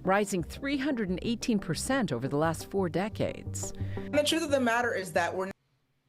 rising 318% over the last 4 decades. And the truth of the matter is that we're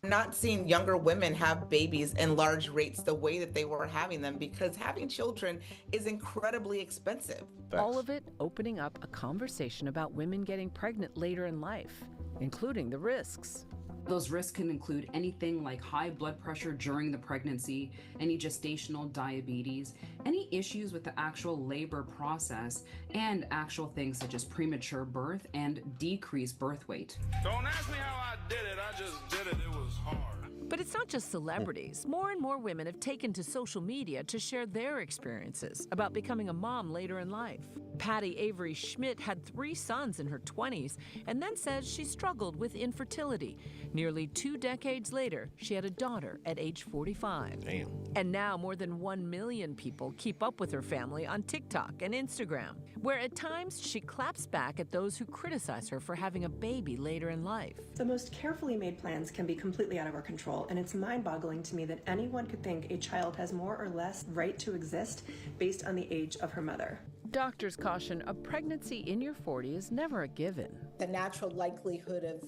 not seeing younger women have babies in large rates the way that they were having them, because having children is incredibly expensive. All of it opening up a conversation about women getting pregnant later in life, including the risks. Those risks can include anything like high blood pressure during the pregnancy, any gestational diabetes, any issues with the actual labor process, and actual things such as premature birth and decreased birth weight. Don't ask me how I did it, I just did it. It was hard. But it's not just celebrities. More and more women have taken to social media to share their experiences about becoming a mom later in life. Patty Avery Schmidt had 3 sons in her 20s and then says she struggled with infertility. Nearly 2 decades later, she had a daughter at age 45. Damn. And now more than 1 million people keep up with her family on TikTok and Instagram, where at times she claps back at those who criticize her for having a baby later in life. The most carefully made plans can be completely out of our control, and it's mind-boggling to me that anyone could think a child has more or less right to exist based on the age of her mother. Doctors caution a pregnancy in your 40s is never a given. The natural likelihood of,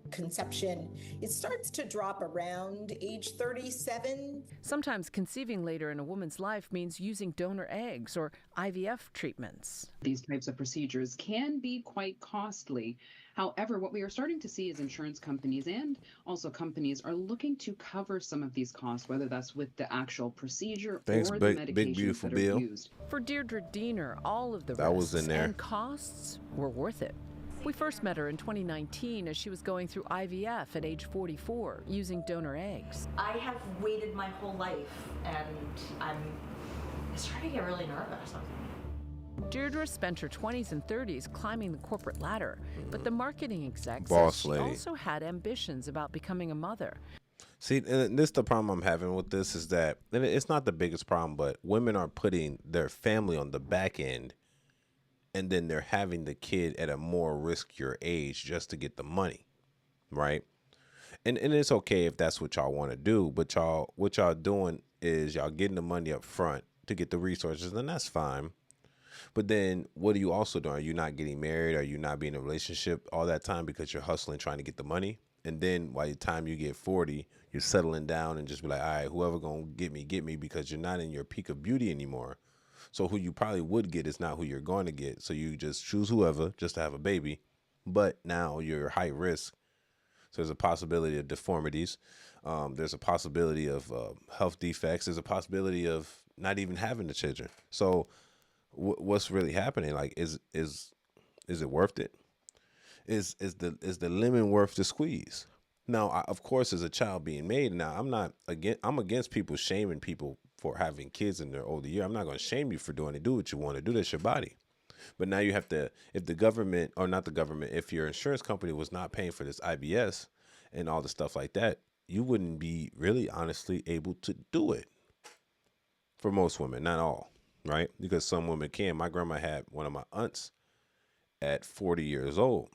conception, it starts to drop around age 37. Sometimes conceiving later in a woman's life means using donor eggs or IVF treatments. These types of procedures can be quite costly. However, what we are starting to see is insurance companies and also companies are looking to cover some of these costs, whether that's with the actual procedure or the medications that are used. For Deirdre Diener, all of the That was risks in there. and costs were worth it. We first met her in 2019 as she was going through IVF at age 44, using donor eggs. I have waited my whole life, and I'm starting to get really nervous. Deirdre spent her 20s and 30s climbing the corporate ladder, but the marketing exec Boss says she lady. also had ambitions about becoming a mother. See, and this the problem I'm having with this is that, and it's not the biggest problem, but women are putting their family on the back end, and then they're having the kid at a more riskier age just to get the money, right? And it's okay if that's what y'all want to do, but what y'all doing is y'all getting the money up front to get the resources, and that's fine. But then what are you also doing? Are you not getting married? Are you not being in a relationship all that time because you're hustling, trying to get the money? And then by the time you get 40, you're settling down and just be like, all right, whoever gonna get me, because you're not in your peak of beauty anymore. So who you probably would get is not who you're going to get. So you just choose whoever just to have a baby. But now you're high risk. So there's a possibility of deformities. There's a possibility of health defects. There's a possibility of not even having the children. So what's really happening? Like, is it worth it? Is the lemon worth the squeeze? Now, of course, as a child being made, now I'm against people shaming people for having kids in their older year. I'm not going to shame you for doing it. Do what you want to do. That's your body. But now you have to, if the government, or not the government, if your insurance company was not paying for this IBS and all the stuff like that, you wouldn't be really honestly able to do it. For most women, not all, right? Because some women can. My grandma had one of my aunts at 40 years old.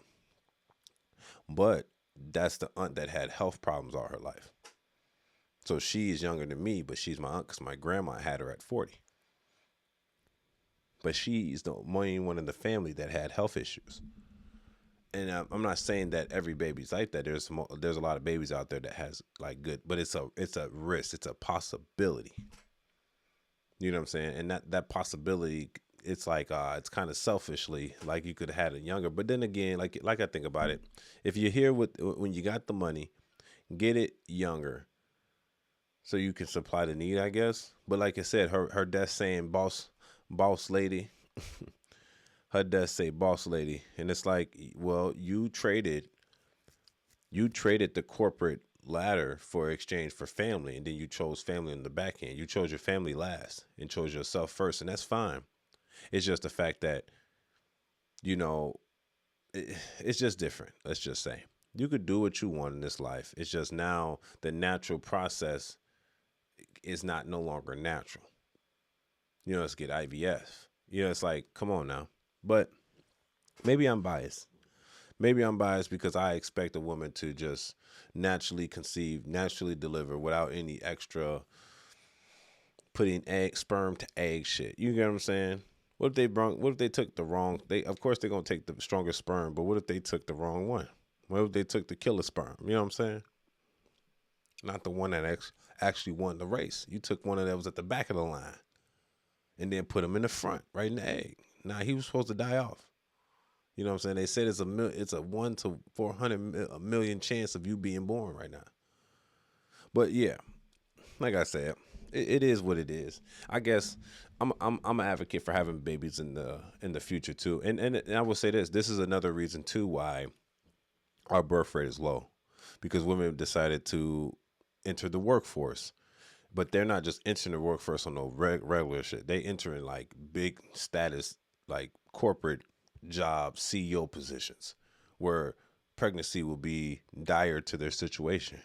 But that's the aunt that had health problems all her life. So she is younger than me, but she's my aunt because my grandma had her at 40. But she's the main one in the family that had health issues. And I'm not saying that every baby's like that. There's a lot of babies out there that has like good, but it's a risk. It's a possibility. You know what I'm saying? And that possibility, it's like it's kind of selfishly like you could have had it younger. But then again, like I think about it, if you're here when you got the money, get it younger so you can supply the need, I guess. But like I said, her death saying boss lady, her death say boss lady, and it's like, well, you traded the corporate ladder for exchange for family, and then you chose family in the back end. You chose your family last and chose yourself first, and that's fine. It's just the fact that, it's just different. Let's just say you could do what you want in this life. It's just now the natural process is no longer natural. Let's get IVF. It's like, come on now. But maybe I'm biased. Maybe I'm biased because I expect a woman to just naturally conceive, naturally deliver without any extra putting sperm to egg shit. You get what I'm saying? What if they took the wrong? Of course they're gonna take the strongest sperm, but what if they took the wrong one? What if they took the killer sperm? You know what I'm saying? Not the one that actually won the race. You took one that was at the back of the line, and then put him in the front, right in the egg. Now he was supposed to die off. You know what I'm saying? They said it's a 1 to 400 million chance of you being born right now. But yeah, like I said, it is what it is. I guess I'm an advocate for having babies in the future too. And I will say this is another reason too why our birth rate is low, because women decided to enter the workforce. But they're not just entering the workforce on no regular shit. They enter in like big status, like corporate job CEO positions where pregnancy will be dire to their situation.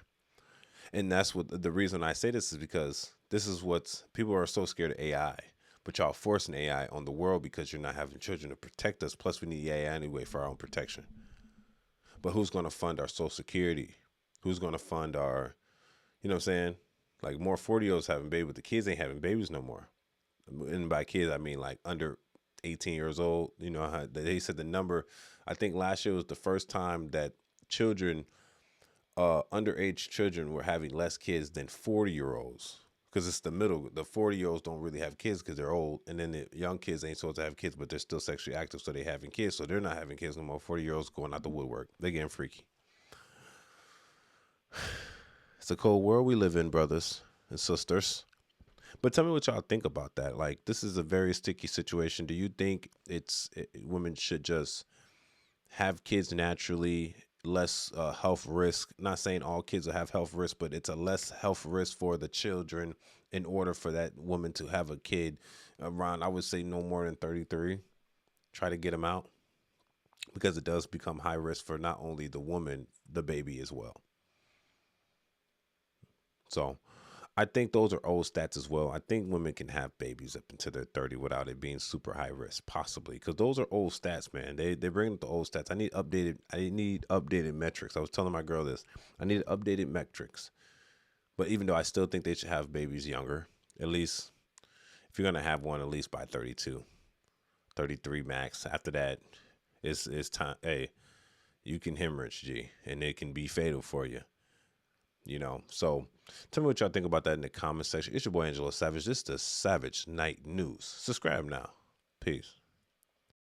And that's what the reason I say this is, because this is what's people are so scared of AI, but y'all forcing AI on the world because you're not having children to protect us. Plus we need AI anyway for our own protection. But who's going to fund our Social Security? Who's going to fund our, you know what I'm saying? Like more 40-year-olds having babies, but the kids ain't having babies no more. And by kids, I mean like under 18 years old. You know, how they said the number, I think last year was the first time that children, underage children were having less kids than 40-year-olds. Because it's the middle. The 40-year-olds don't really have kids because they're old. And then the young kids ain't supposed to have kids, but they're still sexually active, so they're having kids. So they're not having kids no more. 40-year-olds going out the woodwork. They're getting freaky. It's a cold world we live in, brothers and sisters. But tell me what y'all think about that. Like, this is a very sticky situation. Do you think women should just have kids naturally, less health risk? Not saying all kids will have health risk, but it's a less health risk for the children in order for that woman to have a kid around, I would say, no more than 33. Try to get them out, because it does become high risk for not only the woman, the baby as well. So I think those are old stats as well. I think women can have babies up until they're 30 without it being super high risk, possibly, because those are old stats, man. They bring up the old stats. I need updated metrics. I was telling my girl this. I need updated metrics. But even though I still think they should have babies younger, at least if you're gonna have one, at least by 32, 33 max. After that, it's time. Hey, you can hemorrhage, G, and it can be fatal for you. You know, so tell me what y'all think about that in the comment section. It's your boy Angelo Savage. This is the Savage Night News. Subscribe now. Peace.